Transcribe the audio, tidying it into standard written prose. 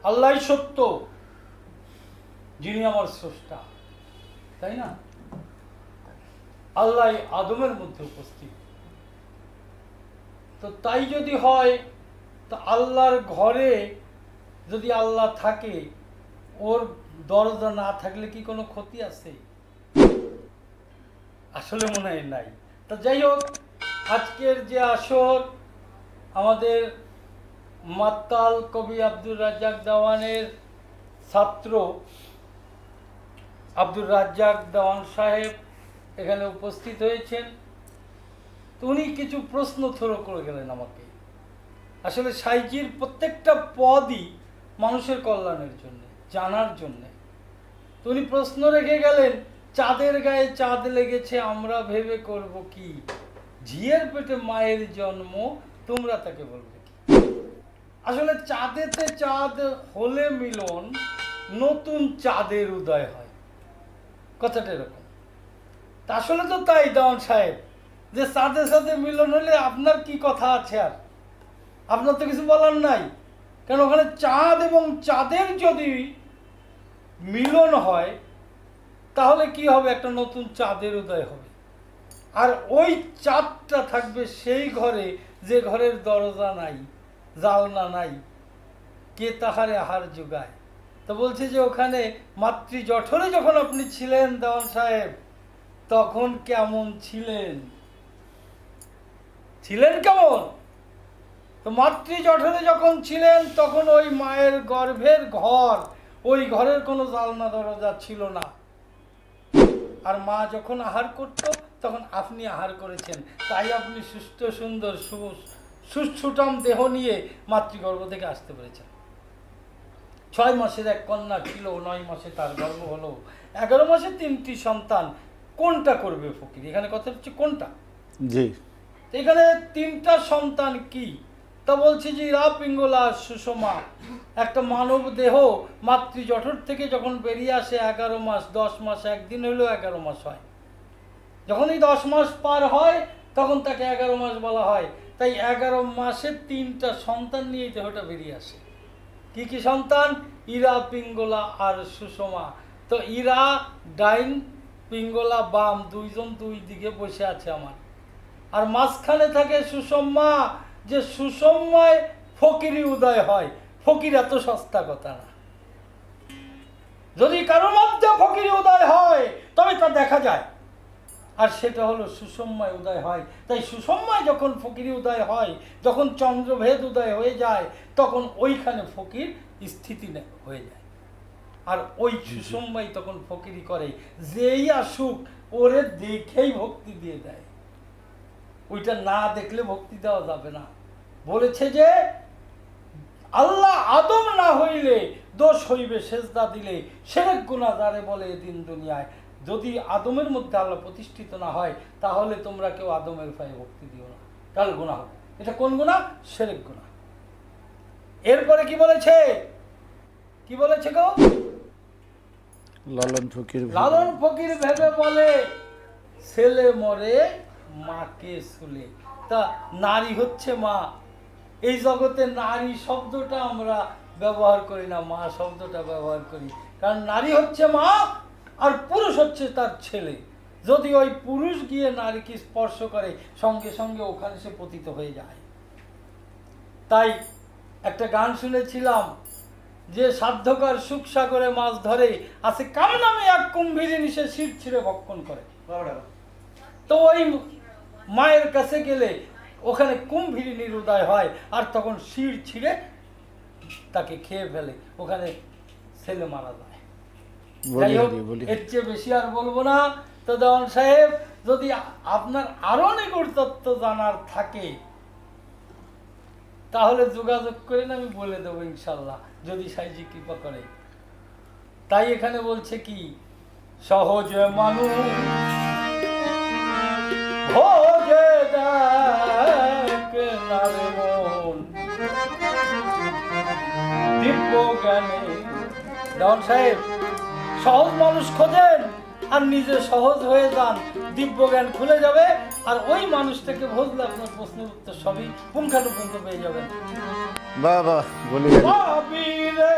আল্লাহ সত্য, যিনি আমার স্রষ্টা, তাই না? আল্লাহ আদমের মধ্যে উপস্থিত। তো তাই যদি হয়, তো আল্লাহর ঘরে যদি আল্লাহ থাকে, ওর দরজা না থাকলে কি কোনো ক্ষতি আছে? আসলে মনে হয় নাই। তো যাই হোক, আজকের যে আসর, আমাদের মাতাল কবি আব্দুর রাজ্জাক দেওয়ানের ছাত্র আব্দুর রাজ্জাক দেওয়ান সাহেব এখানে উপস্থিত হয়েছেন। তো উনি কিছু প্রশ্ন থ্রো করে গেলেন আমাকে। আসলে সাইজির প্রত্যেকটা পদই মানুষের কল্যাণের জন্য, জানার জন্যে। তো উনি প্রশ্ন রেখে গেলেন, চাঁদের গায়ে চাঁদ লেগেছে, আমরা ভেবে করব কি? ঝিয়ের পেটে মায়ের জন্ম, তোমরা তাকে বলবে কি? আসলে চাঁদেতে চাঁদ হলে মিলন, নতুন চাঁদের উদয় হয়, কথাটা এরকম। তা আসলে তো তাই দেওয়ান সাহেব, যে চাঁদের সাথে মিলন হলে আপনার কি কথা আছে? আর আপনার তো কিছু বলার নাই, কারণ ওখানে চাঁদ এবং চাঁদের যদি মিলন হয়, তাহলে কি হবে? একটা নতুন চাঁদের উদয় হবে। আর ওই চাঁদটা থাকবে সেই ঘরে যে ঘরের দরজা নাই, জালনা নাই, কে তাহারে আহার যোগায়। তো বলছে যে ওখানে মাতৃ জঠরে যখন আপনি ছিলেন দেওয়ান সাহেব, তখন কেমন ছিলেন? ছিলেন কেমন? তো মাতৃ জঠরে যখন ছিলেন, তখন ওই মায়ের গর্ভের ঘর, ওই ঘরের কোনো জালনা দরজা ছিল না। আর মা যখন আহার করত, তখন আপনি আহার করেছেন, তাই আপনি সুস্থ সুন্দর সুষ্ঠুটম দেহ নিয়ে মাতৃগর্ভ থেকে আসতে পেরেছেন। 6 মাসের এক কন্যা ছিল, 9 মাসে তার গর্ভ হলো, 11 মাসে 3টি সন্তান। কোনটা করবে ফকির? এখানে কথা হচ্ছে কোনটা। জি, এখানে 3টা সন্তান কি? তা বলছি যে ইরা, পিঙ্গলা, সুষমা। একটা মানব দেহ মাতৃ জঠর থেকে যখন বেরিয়ে আসে, 11 মাস, 10 মাস, একদিন হলেও 11 মাস হয়। যখন এই 10 মাস পার হয়, তখন তাকে 11 মাস বলা হয়। তাই 11 মাসে 3টা সন্তান নিয়ে দেহটা বেরিয়ে আসে। কি কি সন্তান? ইরা, পিঙ্গলা আর সুষমা। তো ইরা ডাইন, পিঙ্গলা বাম, দুইজন দুই দিকে বসে আছে আমার। আর মাঝখানে থাকে সুষমা, যে সুষমায় ফকিরি উদয় হয়। ফকির এত সস্তা কথা না। যদি কারোর মধ্যে ফকিরি উদয় হয়, তবে তা দেখা যায়, আর সেটা হলো সুষমায় উদয় হয়। তাই সুষমায় যখন ফকিরি উদয় হয়, যখন চন্দ্রভেদ উদয় হয়ে যায়, তখন ওইখানে ফকির স্থিতি হয়ে যায়। আর ওই সুষমায় তখন ফকিরি করে, যেই আসুক ওরে দেখেই ভক্তি দিয়ে দেয়। ওইটা না দেখলে ভক্তি দেওয়া যাবে না। বলেছে যে আল্লাহ আদম না হইলে দোষ হইবে সেজদা দিলে, শিরক গুনাহ যারে বলে এদিন দুনিয়ায়। যদি আদমের মধ্যে আল্লাহ প্রতিষ্ঠিত না হয়, তাহলে তোমরা কেউ আদমের পায়ে ভক্তি দিও না, তাহলে গুনাহ হবে। এটা কোন গুনাহ? শিরক গুনাহ। এরপরে কি বলেছে? কি বলেছে গো? লালন ফকির ভেবে বলে, ছেলে মরে মাকে শুলে। তা নারী হচ্ছে মা। এই জগতে নারী শব্দটা আমরা ব্যবহার করি না, মা শব্দটা ব্যবহার করি। কারণ নারী হচ্ছে মা, আর পুরুষ হচ্ছে তার ছেলে। যদি ওই পুরুষ গিয়ে নারীকে স্পর্শ করে, সঙ্গে সঙ্গে ওখানে সে পতিত হয়ে যায়। তাই একটা গান শুনেছিলাম যে সাধ্যকার সুখ সাগরে মাছ ধরে, আছে কার নামে এক কুম্ভীরিনী, সে শির ছিঁড়ে ভক্ষণ করে। তো ওই মায়ের কাছে গেলে ওখানে কুম্ভীরিনীর উদয় হয়, আর তখন শির ছিঁড়ে তাকে খেয়ে ফেলে, ওখানে ছেলে মারা যায়। যাই হোক, এর চেয়ে বেশি আর বলবো না। তো দেওয়ান সাহেব, যদি আপনার আরো নিকট তত্ত্ব জানার থাকে, তাহলে যোগাযোগ করেন, আমি বলে দেবো ইনশাল্লাহ, যদি সাইজি কৃপা করে। তাই এখানে বলছে কি, সহজ মানুষ ভোগে দেখ নারে মন দিব্য জ্ঞানে। দেওয়ান সাহেব, সহজ মানুষ খোঁজেন আর নিজে সহজ হয়ে যান, দিব্য জ্ঞান খুলে যাবে, আর ওই মানুষটাকে বুঝলে আপনার প্রশ্নের উত্তর সবই পুঙ্খানুপুঙ্খ পেয়ে যাবেন। বাহ বাহ বলি ভাবি রে